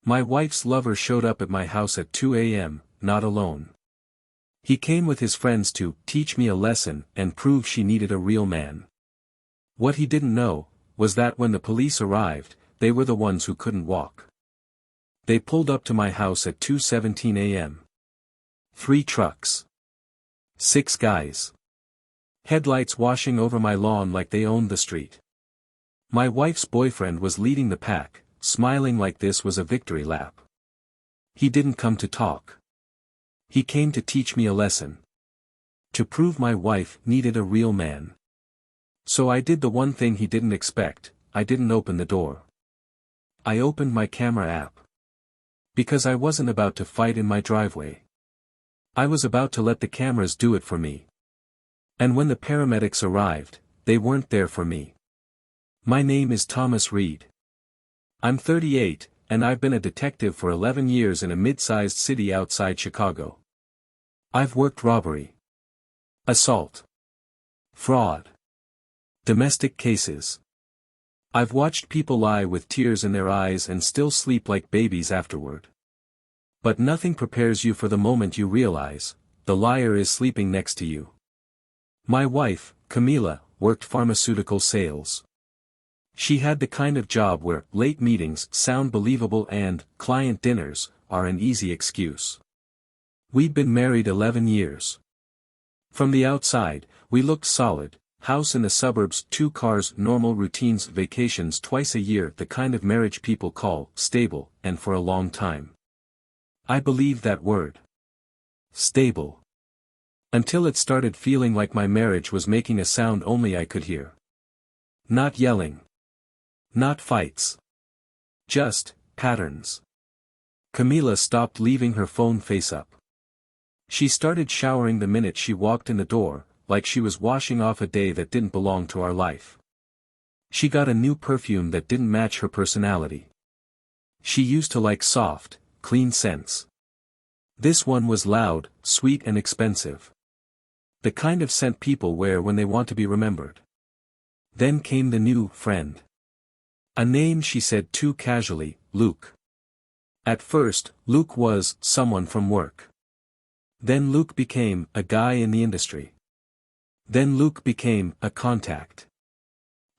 My wife's lover showed up at my house at 2 a.m., not alone. He came with his friends to teach me a lesson and prove she needed a real man. What he didn't know was that when the police arrived, they were the ones who couldn't walk. They pulled up to my house at 2:17 a.m. 3 trucks. 6 guys. Headlights washing over my lawn like they owned the street. My wife's boyfriend was leading the pack, smiling like this was a victory lap. He didn't come to talk. He came to teach me a lesson. To prove my wife needed a real man. So I did the one thing he didn't expect, I didn't open the door. I opened my camera app. Because I wasn't about to fight in my driveway. I was about to let the cameras do it for me. And when the paramedics arrived, they weren't there for me. My name is Thomas Reed. I'm 38, and I've been a detective for 11 years in a mid-sized city outside Chicago. I've worked robbery, assault, fraud, domestic cases. I've watched people lie with tears in their eyes and still sleep like babies afterward. But nothing prepares you for the moment you realize, the liar is sleeping next to you. My wife, Camila, worked pharmaceutical sales. She had the kind of job where late meetings sound believable and client dinners are an easy excuse. We'd been married 11 years. From the outside, we looked solid. House in the suburbs, 2 cars, normal routines, vacations twice a year, the kind of marriage people call stable, and for a long time. I believed that word. Stable. Until it started feeling like my marriage was making a sound only I could hear. Not yelling. Not fights. Just patterns. Camila stopped leaving her phone face up. She started showering the minute she walked in the door, like she was washing off a day that didn't belong to our life. She got a new perfume that didn't match her personality. She used to like soft, clean scents. This one was loud, sweet and expensive. The kind of scent people wear when they want to be remembered. Then came the new friend. A name she said too casually, Luke. At first, Luke was someone from work. Then Luke became a guy in the industry. Then Luke became a contact.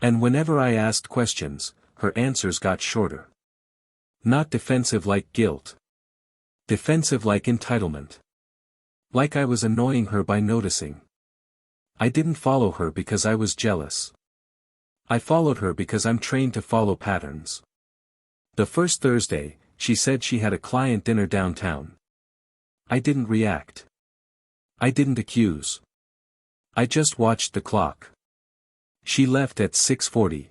And whenever I asked questions, her answers got shorter. Not defensive like guilt. Defensive like entitlement. Like I was annoying her by noticing. I didn't follow her because I was jealous. I followed her because I'm trained to follow patterns. The first Thursday, she said she had a client dinner downtown. I didn't react. I didn't accuse. I just watched the clock. She left at 6:40.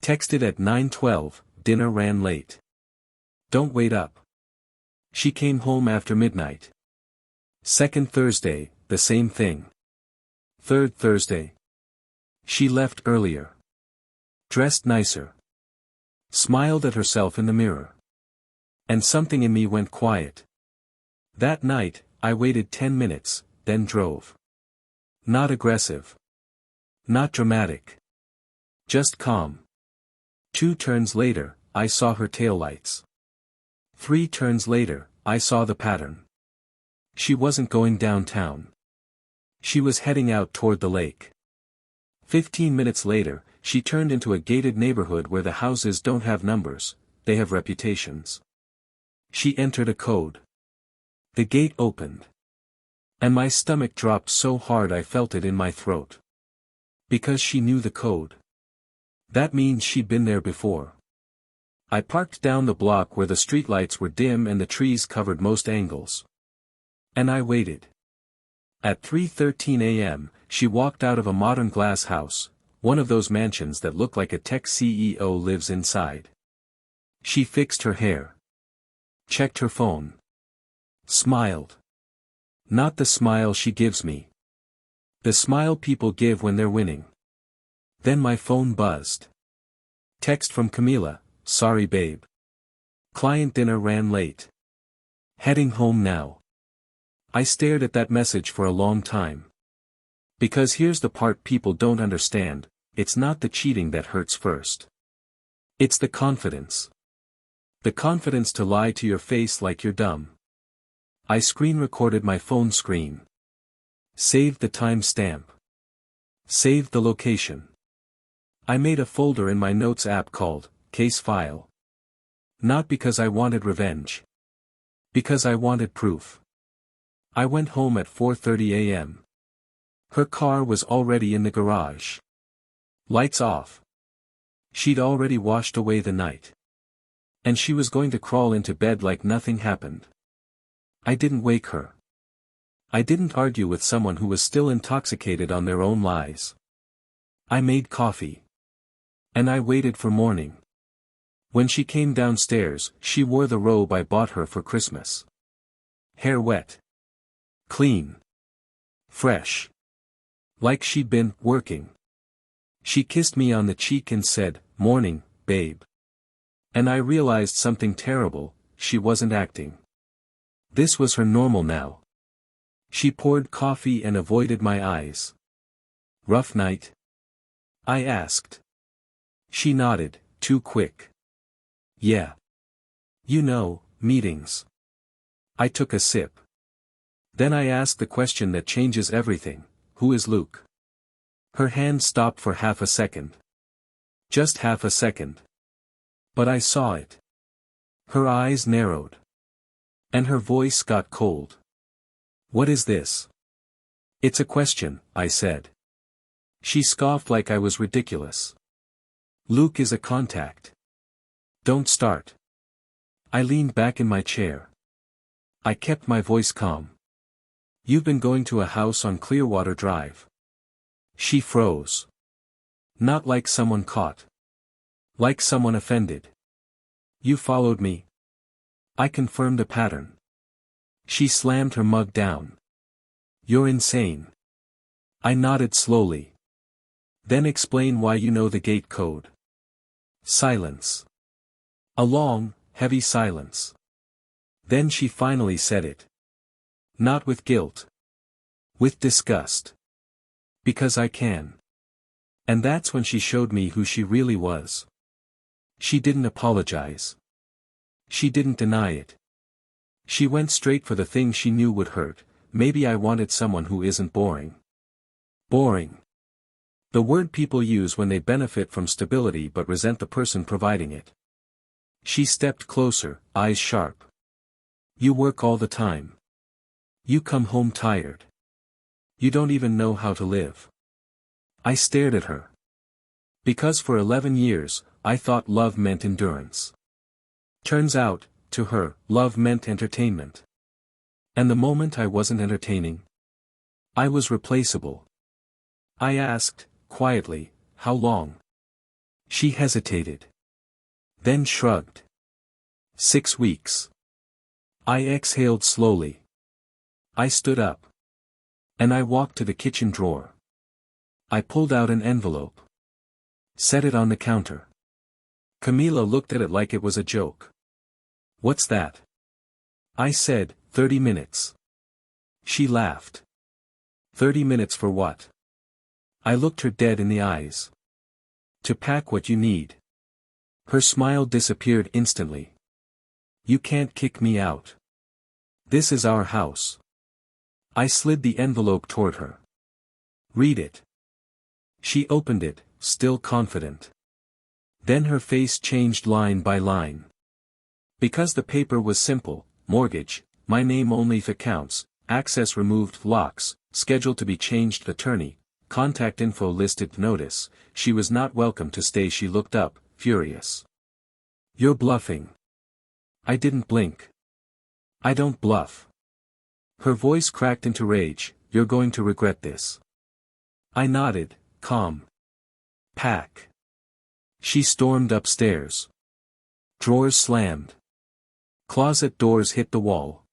Texted at 9:12, dinner ran late. Don't wait up. She came home after midnight. Second Thursday, the same thing. Third Thursday. She left earlier. Dressed nicer. Smiled at herself in the mirror. And something in me went quiet. That night, I waited 10 minutes, then drove. Not aggressive. Not dramatic. Just calm. 2 turns later, I saw her taillights. 3 turns later, I saw the pattern. She wasn't going downtown. She was heading out toward the lake. 15 minutes later, she turned into a gated neighborhood where the houses don't have numbers, they have reputations. She entered a code. The gate opened. And my stomach dropped so hard I felt it in my throat. Because she knew the code. That means she'd been there before. I parked down the block where the streetlights were dim and the trees covered most angles. And I waited. At 3:13 a.m., she walked out of a modern glass house, one of those mansions that look like a tech CEO lives inside. She fixed her hair. Checked her phone. Smiled. Not the smile she gives me. The smile people give when they're winning. Then my phone buzzed. Text from Camila, sorry babe. Client dinner ran late. Heading home now. I stared at that message for a long time. Because here's the part people don't understand, it's not the cheating that hurts first. It's the confidence. The confidence to lie to your face like you're dumb. I screen recorded my phone screen. Saved the time stamp. Saved the location. I made a folder in my notes app called Case File. Not because I wanted revenge. Because I wanted proof. I went home at 4:30 a.m. Her car was already in the garage. Lights off. She'd already washed away the night. And she was going to crawl into bed like nothing happened. I didn't wake her. I didn't argue with someone who was still intoxicated on their own lies. I made coffee. And I waited for morning. When she came downstairs, she wore the robe I bought her for Christmas. Hair wet. Clean. Fresh. Like she'd been working. She kissed me on the cheek and said, "Morning, babe." And I realized something terrible, she wasn't acting. This was her normal now. She poured coffee and avoided my eyes. "Rough night?" I asked. She nodded, too quick. "Yeah. You know, meetings." I took a sip. Then I asked the question that changes everything, "Who is Luke?" Her hand stopped for half a second. Just half a second. But I saw it. Her eyes narrowed. And her voice got cold. "What is this?" "It's a question," I said. She scoffed like I was ridiculous. "Luke is a contact." "Don't start." I leaned back in my chair. I kept my voice calm. "You've been going to a house on Clearwater Drive." She froze. Not like someone caught. Like someone offended. "You followed me." I confirmed a pattern. She slammed her mug down. "You're insane." I nodded slowly. "Then explain why you know the gate code." Silence. A long, heavy silence. Then she finally said it. Not with guilt. With disgust. "Because I can." And that's when she showed me who she really was. She didn't apologize. She didn't deny it. She went straight for the thing she knew would hurt. Maybe I wanted someone who isn't boring. Boring. The word people use when they benefit from stability but resent the person providing it. She stepped closer, eyes sharp. "You work all the time. You come home tired. You don't even know how to live." I stared at her. Because for 11 years, I thought love meant endurance. Turns out, to her, love meant entertainment. And the moment I wasn't entertaining, I was replaceable. I asked, quietly, "How long?" She hesitated. Then shrugged. 6 weeks. I exhaled slowly. I stood up. And I walked to the kitchen drawer. I pulled out an envelope. Set it on the counter. Camila looked at it like it was a joke. "What's that?" I said, 30 minutes. She laughed. 30 minutes for what? I looked her dead in the eyes. "To pack what you need." Her smile disappeared instantly. "You can't kick me out. This is our house." I slid the envelope toward her. "Read it." She opened it, still confident. Then her face changed line by line. Because the paper was simple: mortgage, my name only if accounts, access removed, locks, scheduled to be changed, attorney, contact info listed, notice, she was not welcome to stay. She looked up, furious. "You're bluffing." I didn't blink. "I don't bluff." Her voice cracked into rage. "You're going to regret this." I nodded, calm. "Pack." She stormed upstairs. Drawers slammed. Closet doors hit the wall.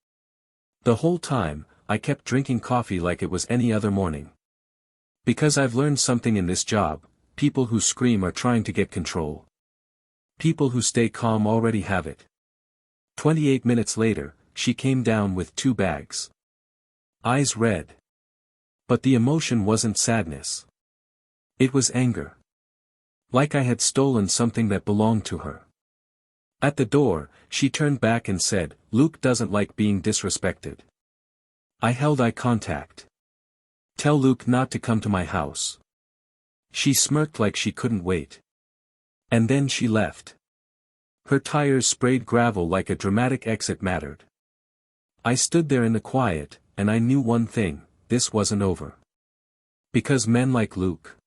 The whole time, I kept drinking coffee like it was any other morning. Because I've learned something in this job: people who scream are trying to get control. People who stay calm already have it. 28 minutes later, she came down with 2 bags. Eyes red. But the emotion wasn't sadness. It was anger. Like I had stolen something that belonged to her. At the door, she turned back and said, "Luke doesn't like being disrespected." I held eye contact. "Tell Luke not to come to my house." She smirked like she couldn't wait. And then she left. Her tires sprayed gravel like a dramatic exit mattered. I stood there in the quiet, and I knew one thing: this wasn't over. Because men like Luke,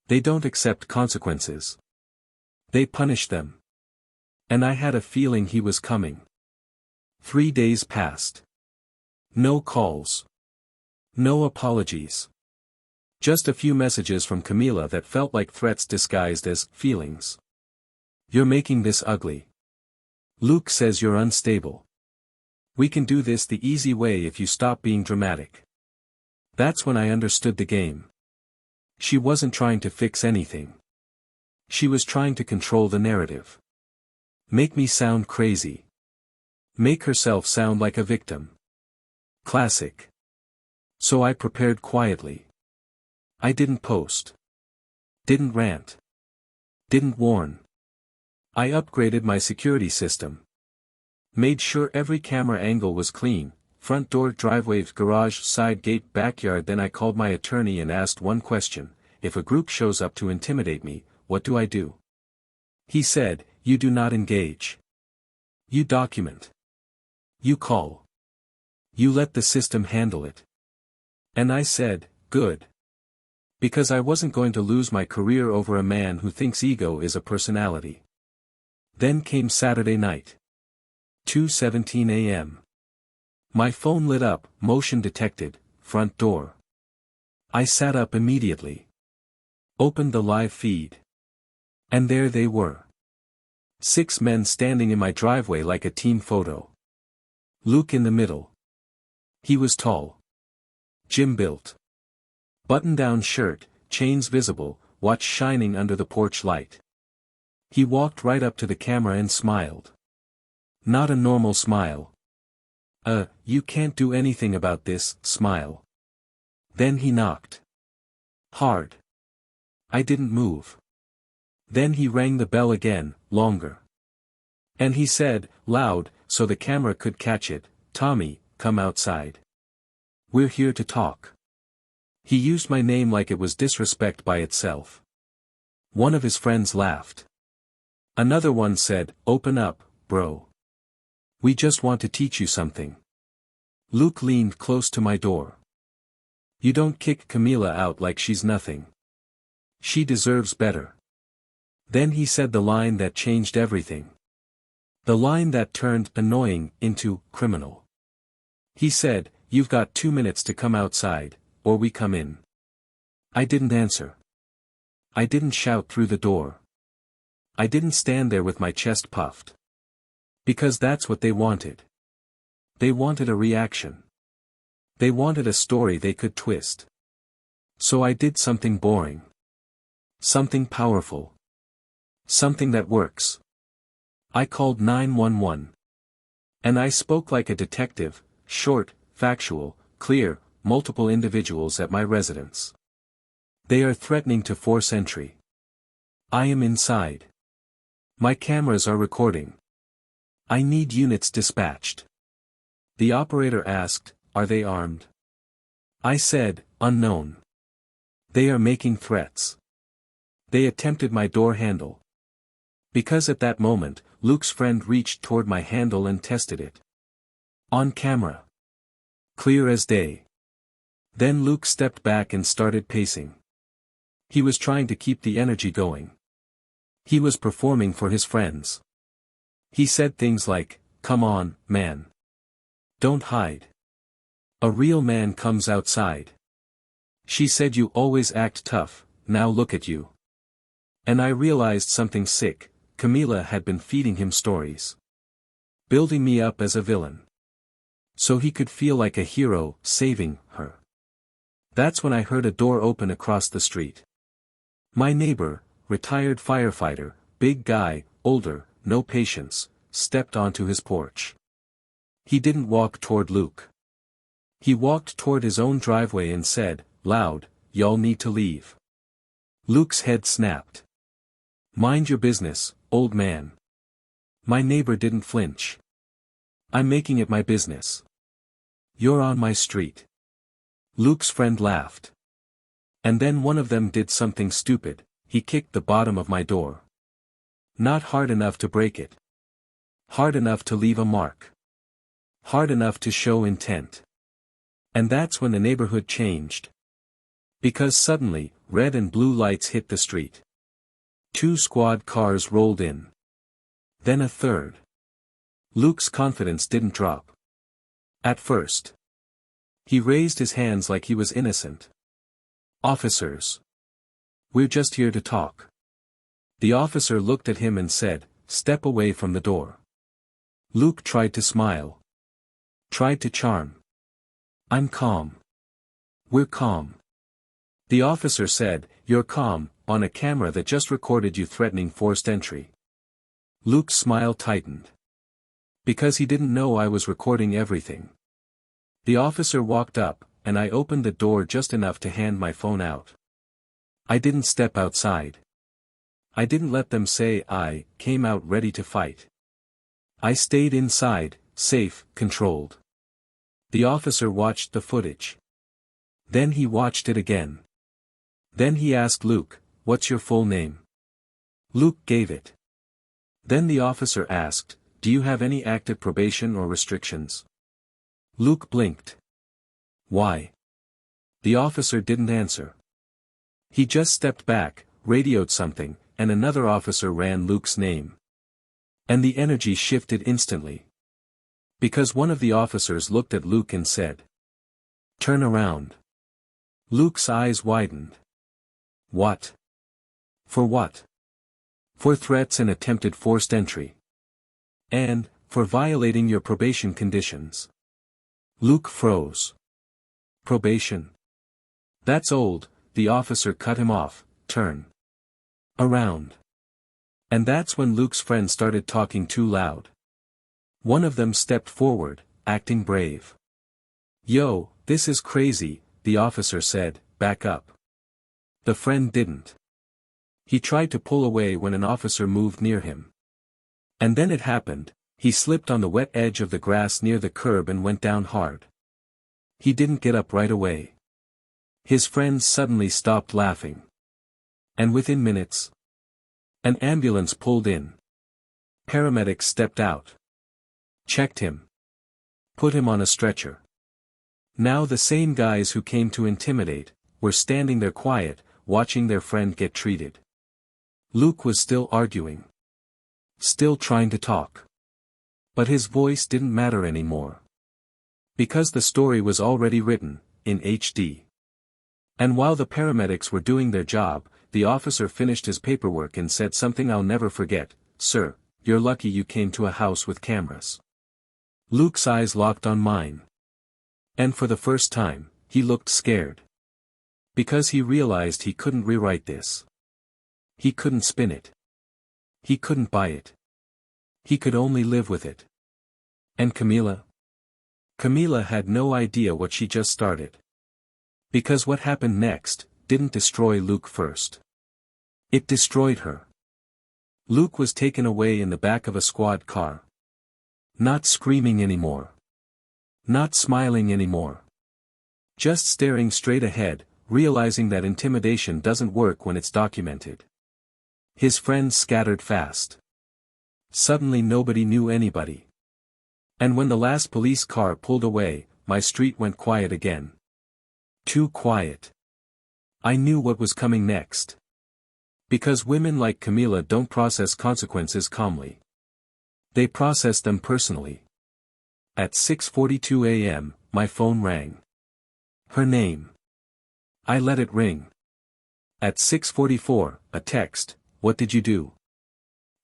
they don't accept consequences. They punish them. And I had a feeling he was coming. 3 days passed. No calls. No apologies. Just a few messages from Camila that felt like threats disguised as feelings. "You're making this ugly. Luke says you're unstable. We can do this the easy way if you stop being dramatic." That's when I understood the game. She wasn't trying to fix anything. She was trying to control the narrative. Make me sound crazy. Make herself sound like a victim. Classic. So I prepared quietly. I didn't post. Didn't rant. Didn't warn. I upgraded my security system. Made sure every camera angle was clean: front door, driveway, garage, side gate, backyard. Then I called my attorney and asked one question: if a group shows up to intimidate me, what do I do? He said, "You do not engage. You document. You call. You let the system handle it." And I said, "Good." Because I wasn't going to lose my career over a man who thinks ego is a personality. Then came Saturday night. 2:17 a.m. My phone lit up, motion detected, front door. I sat up immediately. Opened the live feed. And there they were. 6 men standing in my driveway like a team photo. Luke in the middle. He was tall. Gym-built. Button-down shirt, chains visible, watch shining under the porch light. He walked right up to the camera and smiled. Not a normal smile. You can't do anything about this smile. Then he knocked. Hard. I didn't move. Then he rang the bell again, longer. And he said, loud, so the camera could catch it, "Tommy, come outside. We're here to talk." He used my name like it was disrespect by itself. One of his friends laughed. Another one said, "Open up, bro. We just want to teach you something." Luke leaned close to my door. "You don't kick Camila out like she's nothing. She deserves better." Then he said the line that changed everything. The line that turned annoying into criminal. He said, "You've got 2 minutes to come outside, or we come in." I didn't answer. I didn't shout through the door. I didn't stand there with my chest puffed. Because that's what they wanted. They wanted a reaction. They wanted a story they could twist. So I did something boring. Something powerful. Something that works. I called 911. And I spoke like a detective, short, factual, clear: multiple individuals at my residence. They are threatening to force entry. I am inside. My cameras are recording. I need units dispatched. The operator asked, "Are they armed?" I said, "Unknown. They are making threats." They attempted my door handle. Because at that moment, Luke's friend reached toward my handle and tested it. On camera. Clear as day. Then Luke stepped back and started pacing. He was trying to keep the energy going. He was performing for his friends. He said things like, "Come on, man. Don't hide. A real man comes outside. She said you always act tough, now look at you." And I realized something sick: Camila had been feeding him stories. Building me up as a villain. So he could feel like a hero, saving her. That's when I heard a door open across the street. My neighbor, retired firefighter, big guy, older, no patience, stepped onto his porch. He didn't walk toward Luke. He walked toward his own driveway and said, loud, "Y'all need to leave." Luke's head snapped. "Mind your business, old man." My neighbor didn't flinch. I'm making it my business. You're on my street. Luke's friend laughed. And then one of them did something stupid, he kicked the bottom of my door. Not hard enough to break it. Hard enough to leave a mark. Hard enough to show intent. And that's when the neighborhood changed. Because suddenly, red and blue lights hit the street. 2 squad cars rolled in. Then a third. Luke's confidence didn't drop. At first. He raised his hands like he was innocent. Officers. We're just here to talk. The officer looked at him and said, step away from the door. Luke tried to smile. Tried to charm. I'm calm. We're calm. The officer said, you're calm, on a camera that just recorded you threatening forced entry. Luke's smile tightened. Because he didn't know I was recording everything. The officer walked up, and I opened the door just enough to hand my phone out. I didn't step outside. I didn't let them say I came out ready to fight. I stayed inside, safe, controlled. The officer watched the footage. Then he watched it again. Then he asked Luke, what's your full name? Luke gave it. Then the officer asked, do you have any active probation or restrictions? Luke blinked. Why? The officer didn't answer. He just stepped back, radioed something, and another officer ran Luke's name. And the energy shifted instantly. Because one of the officers looked at Luke and said, turn around. Luke's eyes widened. What? For what? For threats and attempted forced entry. And, for violating your probation conditions. Luke froze. Probation? That's old, the officer cut him off, turn around. And that's when Luke's friend started talking too loud. One of them stepped forward, acting brave. Yo, this is crazy, the officer said, back up. The friend didn't. He tried to pull away when an officer moved near him. And then it happened, he slipped on the wet edge of the grass near the curb and went down hard. He didn't get up right away. His friends suddenly stopped laughing. And within minutes, an ambulance pulled in. Paramedics stepped out. Checked him. Put him on a stretcher. Now the same guys who came to intimidate, were standing there quiet, watching their friend get treated. Luke was still arguing. Still trying to talk. But his voice didn't matter anymore. Because the story was already written, in HD. And while the paramedics were doing their job, the officer finished his paperwork and said something I'll never forget, sir, you're lucky you came to a house with cameras. Luke's eyes locked on mine. And for the first time, he looked scared. Because he realized he couldn't rewrite this. He couldn't spin it. He couldn't buy it. He could only live with it. And Camila? Camila had no idea what she just started. Because what happened next, didn't destroy Luke first. It destroyed her. Luke was taken away in the back of a squad car. Not screaming anymore. Not smiling anymore. Just staring straight ahead, realizing that intimidation doesn't work when it's documented. His friends scattered fast. Suddenly nobody knew anybody. And when the last police car pulled away, my street went quiet again. Too quiet. I knew what was coming next. Because women like Camila don't process consequences calmly. They process them personally. At 6:42 a.m., my phone rang. Her name. I let it ring. At 6:44, a text, what did you do?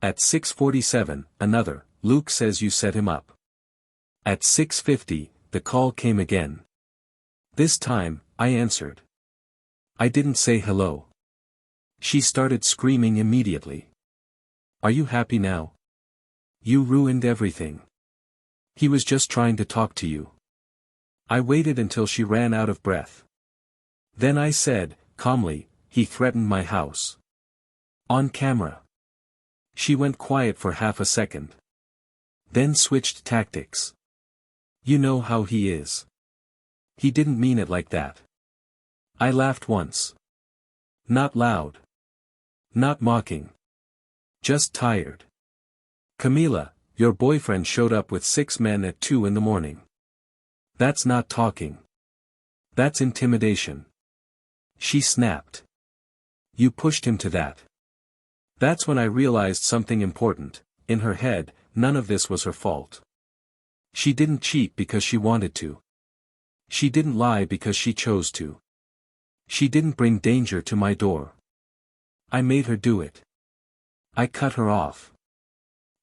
At 6:47, another, Luke says you set him up. At 6:50, the call came again. This time, I answered. I didn't say hello. She started screaming immediately. Are you happy now? You ruined everything. He was just trying to talk to you. I waited until she ran out of breath. Then I said, calmly, he threatened my house. On camera. She went quiet for half a second. Then switched tactics. You know how he is. He didn't mean it like that. I laughed once. Not loud. Not mocking. Just tired. Camila, your boyfriend showed up with 6 men at 2 in the morning. That's not talking. That's intimidation. She snapped. You pushed him to that. That's when I realized something important. In her head, none of this was her fault. She didn't cheat because she wanted to. She didn't lie because she chose to. She didn't bring danger to my door. I made her do it. I cut her off.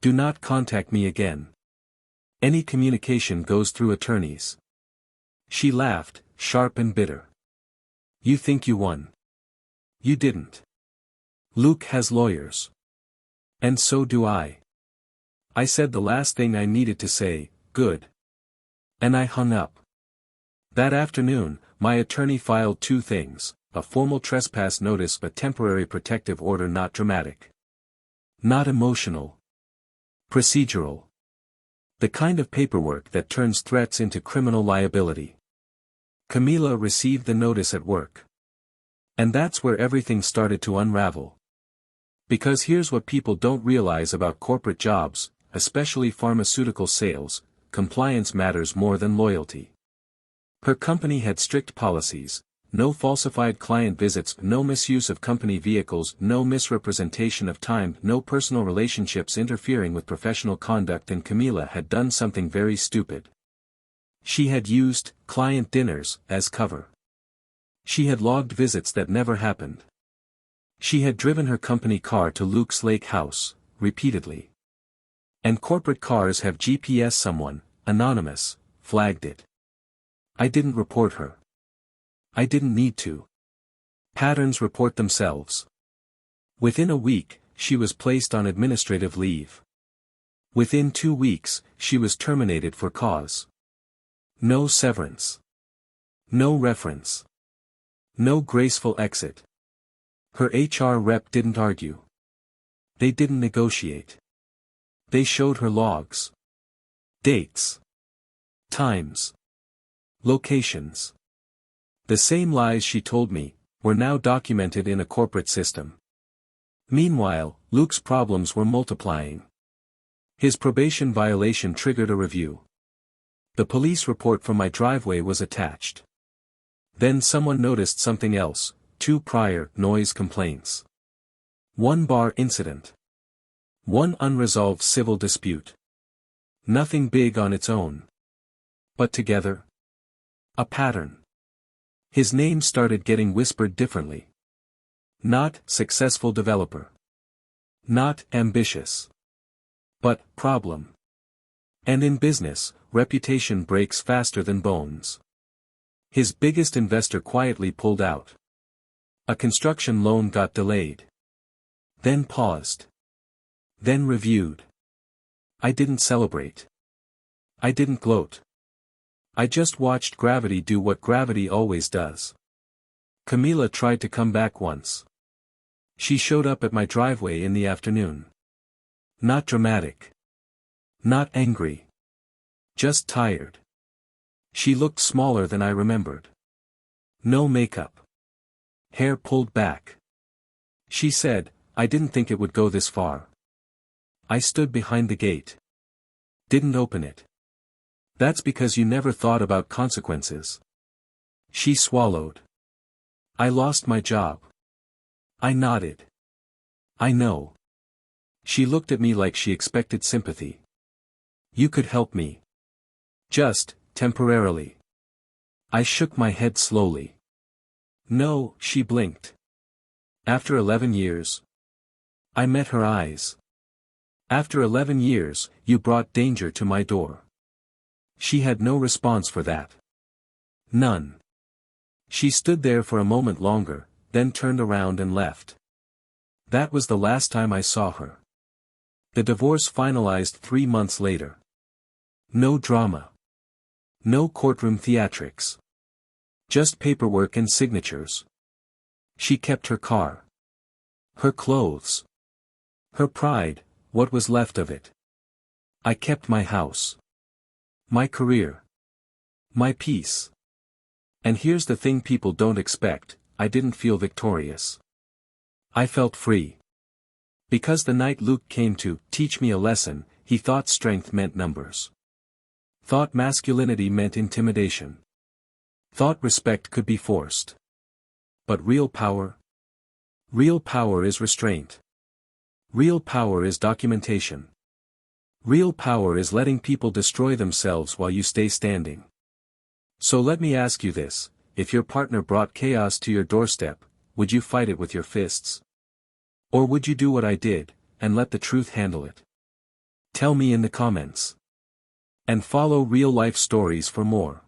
Do not contact me again. Any communication goes through attorneys. She laughed, sharp and bitter. You think you won. You didn't. Luke has lawyers. And so do I. I said the last thing I needed to say, good. And I hung up. That afternoon, my attorney filed 2 things, a formal trespass notice but temporary protective order, not dramatic. Not emotional. Procedural. The kind of paperwork that turns threats into criminal liability. Camila received the notice at work. And that's where everything started to unravel. Because here's what people don't realize about corporate jobs, especially pharmaceutical sales: compliance matters more than loyalty. Her company had strict policies: no falsified client visits, no misuse of company vehicles, no misrepresentation of time, no personal relationships interfering with professional conduct. And Camila had done something very stupid. She had used client dinners as cover. She had logged visits that never happened. She had driven her company car to Luke's lake house, repeatedly. And corporate cars have GPS. Someone, anonymous, flagged it. I didn't report her. I didn't need to. Patterns report themselves. Within a week, she was placed on administrative leave. Within 2 weeks, she was terminated for cause. No severance. No reference. No graceful exit. Her HR rep didn't argue. They didn't negotiate. They showed her logs. Dates. Times. Locations. The same lies she told me were now documented in a corporate system. Meanwhile, Luke's problems were multiplying. His probation violation triggered a review. The police report from my driveway was attached. Then someone noticed something else: 2 prior noise complaints. 1 bar incident. 1 unresolved civil dispute. Nothing big on its own. But together? A pattern. His name started getting whispered differently. Not successful developer. Not ambitious. But problem. And in business, reputation breaks faster than bones. His biggest investor quietly pulled out. A construction loan got delayed. Then paused. Then reviewed. I didn't celebrate. I didn't gloat. I just watched gravity do what gravity always does. Camila tried to come back once. She showed up at my driveway in the afternoon. Not dramatic. Not angry. Just tired. She looked smaller than I remembered. No makeup. Hair pulled back. She said, I didn't think it would go this far. I stood behind the gate. Didn't open it. That's because you never thought about consequences. She swallowed. I lost my job. I nodded. I know. She looked at me like she expected sympathy. You could help me. Just, temporarily. I shook my head slowly. No, she blinked. After 11 years. I met her eyes. After 11 years, you brought danger to my door. She had no response for that. None. She stood there for a moment longer, then turned around and left. That was the last time I saw her. The divorce finalized 3 months later. No drama. No courtroom theatrics. Just paperwork and signatures. She kept her car. Her clothes. Her pride, what was left of it. I kept my house. My career. My peace. And here's the thing people don't expect, I didn't feel victorious. I felt free. Because the night Luke came to teach me a lesson, he thought strength meant numbers. Thought masculinity meant intimidation. Thought respect could be forced. But real power? Real power is restraint. Real power is documentation. Real power is letting people destroy themselves while you stay standing. So let me ask you this, if your partner brought chaos to your doorstep, would you fight it with your fists? Or would you do what I did, and let the truth handle it? Tell me in the comments. And follow real life stories for more.